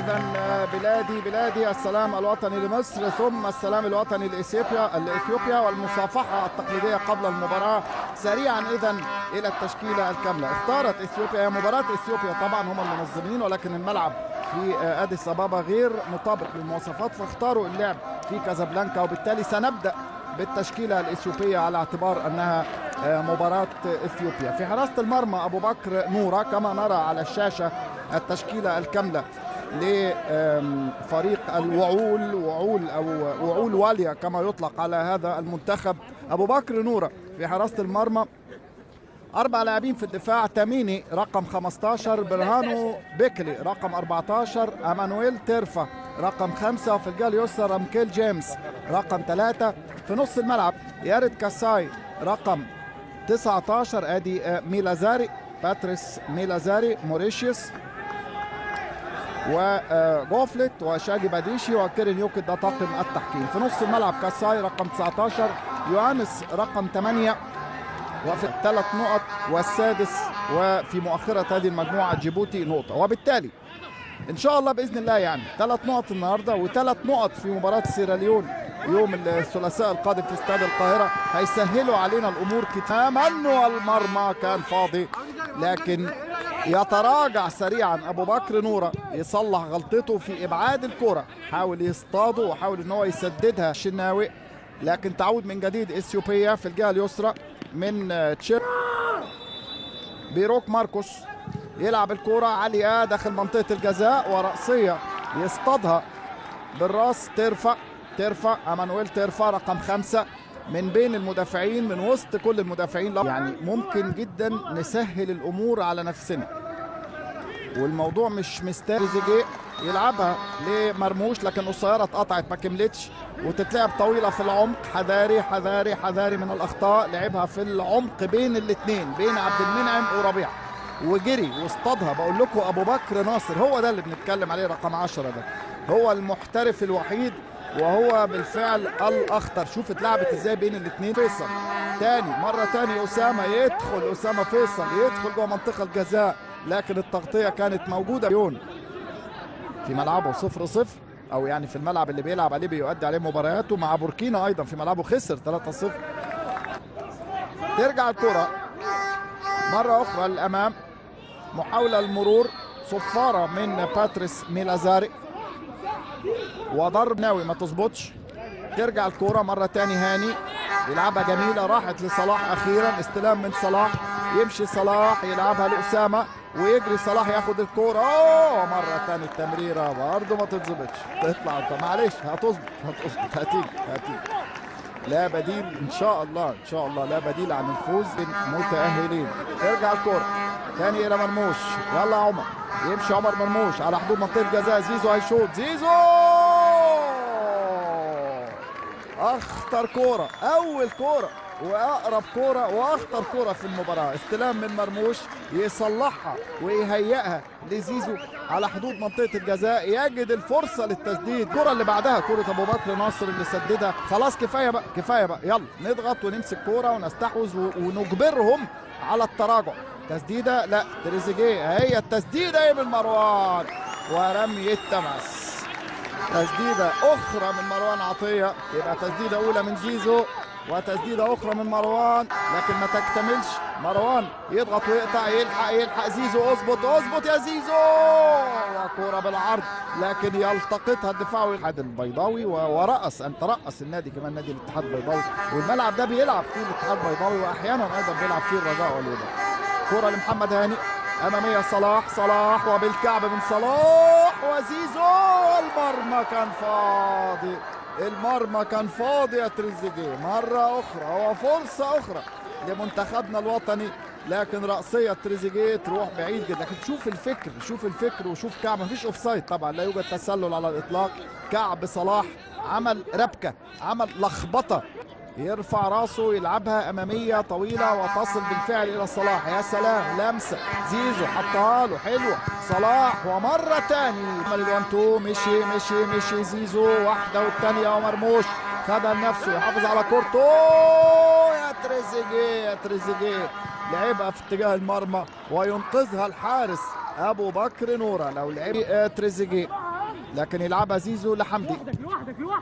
إذا بلادي السلام الوطني لمصر، ثم السلام الوطني لإثيوبيا والمصافحة التقليدية قبل المباراة. سريعا إذا إلى التشكيلة الكاملة. اختارت إثيوبيا مباراة إثيوبيا، طبعا هم المنظمين، ولكن الملعب في أديس أبابا غير مطابق للمواصفات، فاختاروا اللعب في كازابلانكا، وبالتالي سنبدأ بالتشكيلة الإثيوبية على اعتبار أنها مباراة إثيوبيا. في حراسة المرمى أبو بكر نورة، كما نرى على الشاشة التشكيلة الكاملة لفريق وعول واليا كما يطلق على هذا المنتخب. أبو بكر نورة في حراسة المرمى، 4 لاعبين في الدفاع: تاميني رقم 15، برهانو بيكلي رقم 14، أمانويل تيرفا رقم 5، وفي الجهة اليسرى رامكيل جيمس رقم 3. في نص الملعب يارد كاساي رقم 19، ادي ميلازاري، باتريس ميلازاري، موريشيوس وجوفلت وشاجي باديشي وكيرين يوكيت، ده طاقم التحكيم. في نص الملعب كاساي رقم 19، يوهانس رقم 8 وفي 3 نقط، والسادس وفي مؤخرة هذه المجموعة جيبوتي نقطة. وبالتالي إن شاء الله بإذن الله يعني 3 نقط النهاردة و3 نقط في مباراة سيراليون يوم الثلاثاء القادم في استاد القاهرة هيسهلوا علينا الأمور كتاما. والمرمى كان فاضي، لكن يتراجع سريعا أبو بكر نورة يصلح غلطته في إبعاد الكرة، حاول يصطاده وحاول إن هو يسددها الشناوي، لكن تعود من جديد إثيوبيا في الجهة اليسرى من تشير. بيروك ماركوس يلعب الكرة عالية داخل منطقة الجزاء ورأسية يصطادها بالراس تيرفا أمانويل تيرفا رقم 5 من بين المدافعين، من وسط كل المدافعين. يعني ممكن جدا نسهل الأمور على نفسنا، والموضوع مش مستاهل. تريزيجيه يلعبها لمرموش، لكن قصيرة اتقطعت ما كملتش، وتتلعب طويلة في العمق. حذاري حذاري حذاري من الأخطاء. لعبها في العمق بين الاثنين، بين عبد المنعم وربيع، وجري واصطادها. بقول لكم أبو بكر ناصر هو ده اللي بنتكلم عليه، رقم 10 ده هو المحترف الوحيد، وهو بالفعل الأخطر. شوف اتلعبت ازاي بين الاثنين. فيصل مرة تاني أسامة فيصل يدخل جوه منطقة الجزاء، لكن التغطية كانت موجودة. في ملعبه 0-0، أو يعني في الملعب اللي بيلعب عليه بيؤدي عليه مبارياته. مع بوركينا أيضا في ملعبه خسر 3-0. ترجع الكرة مرة أخرى للأمام، محاولة المرور، صفارة من باتريس ميلازاري وضرب ناوي ما تظبطش. ترجع الكرة مرة تاني، هاني يلعبها جميلة، راحت لصلاح أخيرا، استلام من صلاح، يمشي صلاح يلعبها لأسامة ويجري صلاح ياخد الكرة. مرة تاني التمريرة برضه ما تتظبطش، تطلع معلش، هتظبط هتيجي. لا بديل إن شاء الله لا بديل عن الفوز متأهلين. ترجع الكرة تاني إلى مرموش، يلا عمر، يمشي عمر مرموش على حدود منطقة الجزاء. زيزو هيشوط، زيزو أخطر كرة، أول كرة وأقرب كرة وأخطر كرة في المباراة. استلام من مرموش يصلحها ويهيئها لزيزو على حدود منطقة الجزاء، يجد الفرصة للتسديد. الكرة اللي بعدها كرة أبو بكر ناصر اللي سددها. خلاص كفاية بقى، يلا نضغط ونمسك كرة ونستحوذ ونجبرهم على التراجع. تسديدة، لا تريزيجيه، هي التسديدة من مروان ورمي التماس. تسديدة أخرى من مروان عطية، يبقى تسديدة أولى من زيزو وتسديدة أخرى من مروان، لكن ما تكتملش. مروان يضغط ويقطع، يلحق زيزو، اظبط يا زيزو، وكرة بالعرض، لكن يلتقطها الدفاع الاتحاد البيضاوي ترأس النادي كمان، نادي الاتحاد البيضاوي، والملعب ده بيلعب فيه الاتحاد البيضاوي وأحيانا أيضا بيلعب فيه الرجاء والوداد. كرة لمحمد هاني أمامية، صلاح وبالكعب من صلاح وزيزو. المرمى كان فاضي يا تريزيجيه مرة أخرى، وفرصة أخرى لمنتخبنا الوطني، لكن رأسية تريزيجيه تروح بعيد جدا. لكن شوف الفكر وشوف كعب، مفيش أوفسايد طبعا، لا يوجد تسلل على الإطلاق. كعب صلاح عمل ربكة، عمل لخبطة، يرفع راسه يلعبها أمامية طويلة وتصل بالفعل إلى صلاح. يا سلام، لمسة زيزو حطها له حلوة صلاح، ومرة تاني عمل ال1-2، مشي زيزو، واحدة والتانية، ومرموش خدها لنفسه يحافظ على كورته. يا تريزيجيه لعبها في اتجاه المرمى وينقذها الحارس أبو بكر نورة. لو لعب تريزيجيه لكن يلعبها زيزو لحمدي،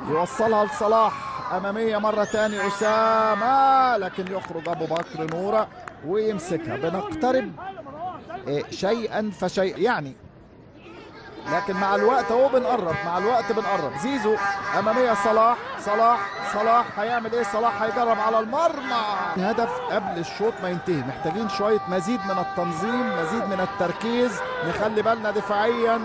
يوصلها لصلاح أمامية مرة تاني أسامة، لكن يخرج أبو بكر نورة ويمسكها. بنقترب شيئا فشيئا يعني، لكن مع الوقت اهو بنقرب، مع الوقت بنقرب. زيزو أمامية صلاح هيعمل ايه؟ صلاح هيجرب على المرمى. الهدف قبل الشوط ما ينتهي، محتاجين شوية مزيد من التنظيم، مزيد من التركيز، نخلي بالنا دفاعيا.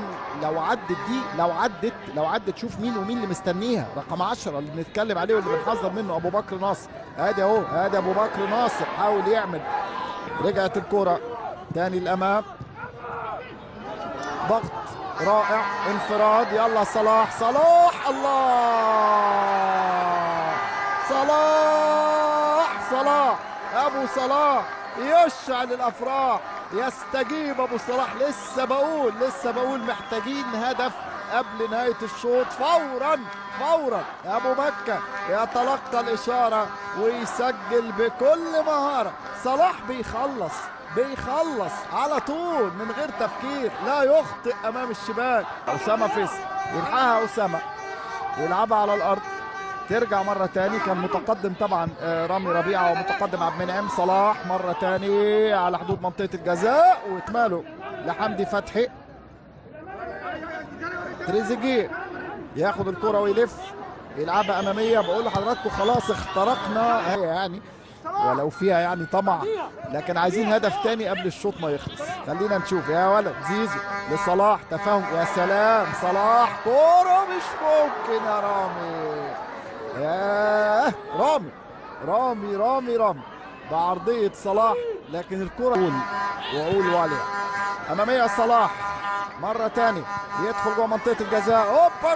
لو عدت شوف مين ومين اللي مستنيها. رقم 10 اللي بنتكلم عليه واللي بنحذر منه أبو بكر ناصر. ادي اهو، ادي أبو بكر ناصر حاول يعمل. رجعت الكرة تاني الأمام، ضغط رائع، انفراد، يلا صلاح الله، صلاح ابو صلاح يشعل الافراح، يستجيب ابو صلاح. لسه بقول محتاجين هدف قبل نهاية الشوط فورا. ابو بكر يتلقى الاشارة ويسجل بكل مهارة. صلاح بيخلص على طول من غير تفكير، لا يخطئ امام الشباك. أسامة فيصل يلحقها، أسامة يلعبها على الارض، ترجع مرة تاني. كان متقدم طبعا رامي ربيعة ومتقدم عبد المنعم. صلاح مرة تاني على حدود منطقة الجزاء واتماله لحمدي فتحي. تريزيجيه ياخد الكرة ويلف، يلعبها أمامية. بقول لحضراتكم خلاص اخترقنا هي يعني، ولو فيها يعني طمع، لكن عايزين هدف تاني قبل الشوط ما يخلص. خلينا نشوف يا ولد. زيزو لصلاح، تفاهم، يا سلام صلاح، كورة مش ممكن يا رامي، ياه رامي بعرضية صلاح، لكن الكرة وأقول والية أمامية. صلاح مرة تاني يدخل جوه منطقة الجزاء، هوبا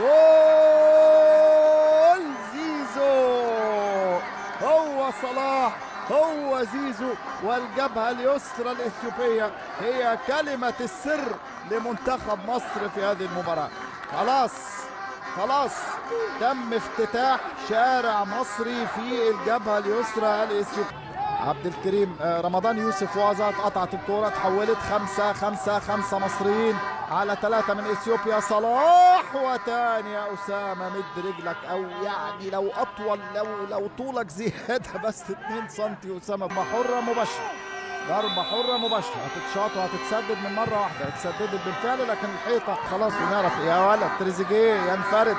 جول زيزو. هو صلاح هو زيزو، والجبهة اليسرى الإثيوبية هي كلمة السر لمنتخب مصر في هذه المباراة. خلاص تم افتتاح شارع مصري في الجبهة اليسرى الإثيوبية. عبد الكريم رمضان يوسف وازت، قطعت الكرة، تحولت 5 مصريين على 3 من اثيوبيا. صلاح وتاني يا أسامة، مد رجلك او يعني لو اطول، لو طولك زيادة بس 2 سم. أسامة ضربة حرة مباشرة هتتشاط وهتتسدد من مرة واحدة. اتسددت بالفعل لكن الحيطة خلاص. ونعرف يا ولد تريزيجيه ينفرد،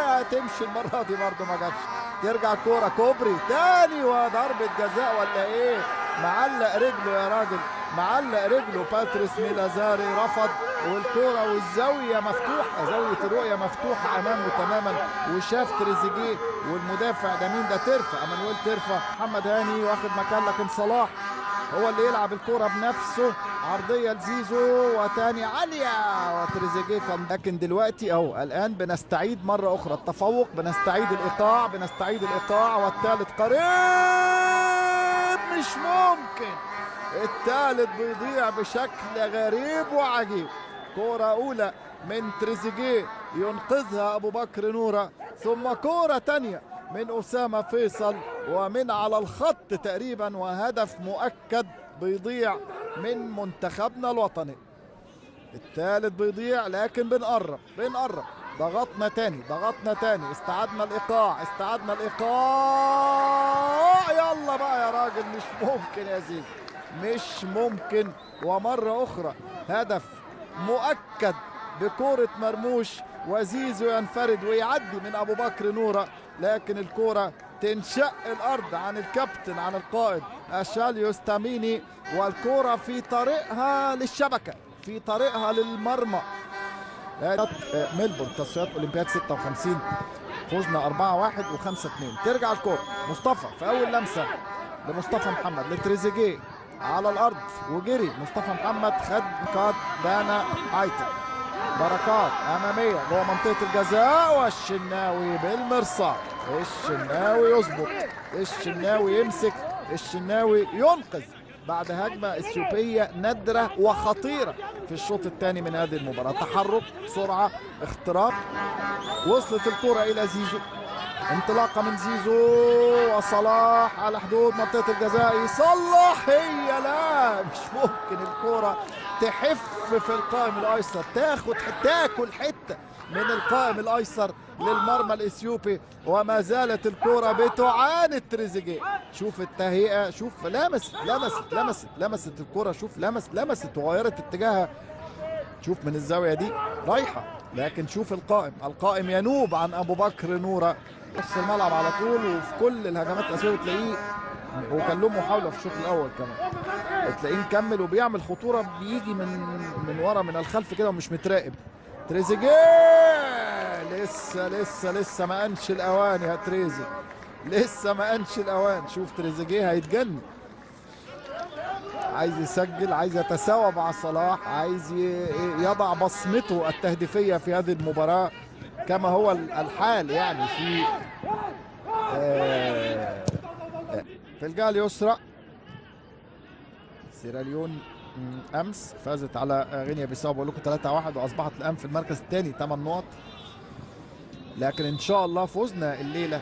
هتمشي المرة دي برضه ما جاتش. ترجع الكورة كوبري تاني وضربة جزاء ولا ايه؟ معلق رجله يا راجل، معلق رجله. باتريس ميلازاري رفض، والكورة والزاوية مفتوحة، زاوية الرؤية مفتوحة امامه تماما، وشاف تريزيجيه والمدافع ده مين ده؟ امانويل ترفة. محمد هاني واخد مكان، لكن صلاح هو اللي يلعب الكرة بنفسه. عرضية لزيزو وتاني عالية وتريزيجيه كان. لكن دلوقتي اهو الآن بنستعيد مرة أخرى التفوق، بنستعيد الإيقاع والثالث قريب، مش ممكن. الثالث بيضيع بشكل غريب وعجيب. كرة أولى من تريزيجيه ينقذها أبو بكر نورة، ثم كرة تانية من أسامة فيصل ومن على الخط تقريبا، وهدف مؤكد بيضيع من منتخبنا الوطني. الثالث بيضيع لكن بنقرب. ضغطنا تاني، استعدنا الإيقاع. يلا بقى يا راجل، مش ممكن يا زيزو، مش ممكن. ومرة أخرى هدف مؤكد بكرة مرموش، وزيزو ينفرد ويعدي من أبو بكر نورة، لكن الكرة تنشق الأرض عن الكابتن، عن القائد أشاليوس تاميني، والكرة في طريقها للشبكة، في طريقها للمرمى. ميلبورن تصفيات أولمبياد 56 فوزنا 4-1 و5-2. ترجع الكرة مصطفى في أول لمسة لمصطفى محمد لتريزيجيه على الأرض، وجري مصطفى محمد، خد كارد دانا عايتر. بركات أمامية جوه منطقة الجزاء، والشناوي بالمرصاد. الشناوي يظبط، الشناوي يمسك، الشناوي ينقذ بعد هجمة اثيوبية نادرة وخطيرة في الشوط الثاني من هذه المباراة. تحرك، سرعة، اختراق. وصلت الكرة إلى زيزو، انطلاقه من زيزو وصلاح على حدود منطقه الجزاء يصلح. هي لا مش ممكن الكره تحف في القائم الايسر، تاكل حته من القائم الايسر للمرمى الاثيوبي، وما زالت الكره بتعاند تريزيجيه. شوف التهيئه، شوف لمست الكره، شوف لمست وغيرت اتجاهها. شوف من الزاويه دي رايحه، لكن شوف القائم ينوب عن ابو بكر نوره نص الملعب على طول. وفي كل الهجمات الاسيويه تلاقيه، وكان له محاوله في الشوط الاول كمان، تلاقيه مكمل وبيعمل خطوره، بيجي من ورا من الخلف كده ومش متراقب. تريزيجيه لسه ما انش الاوان يا تريزي، لسه ما انش الاوان. شوف تريزيجيه هيتجنن، عايز يسجل، عايز يتساوى مع صلاح، عايز يضع بصمته التهديفيه في هذه المباراه كما هو الحال يعني في الجهه اليسرى. سيراليون امس فازت على غينيا بيساو بقول لكم 3-1 واصبحت الان في المركز الثاني 8 نقط، لكن ان شاء الله فوزنا الليله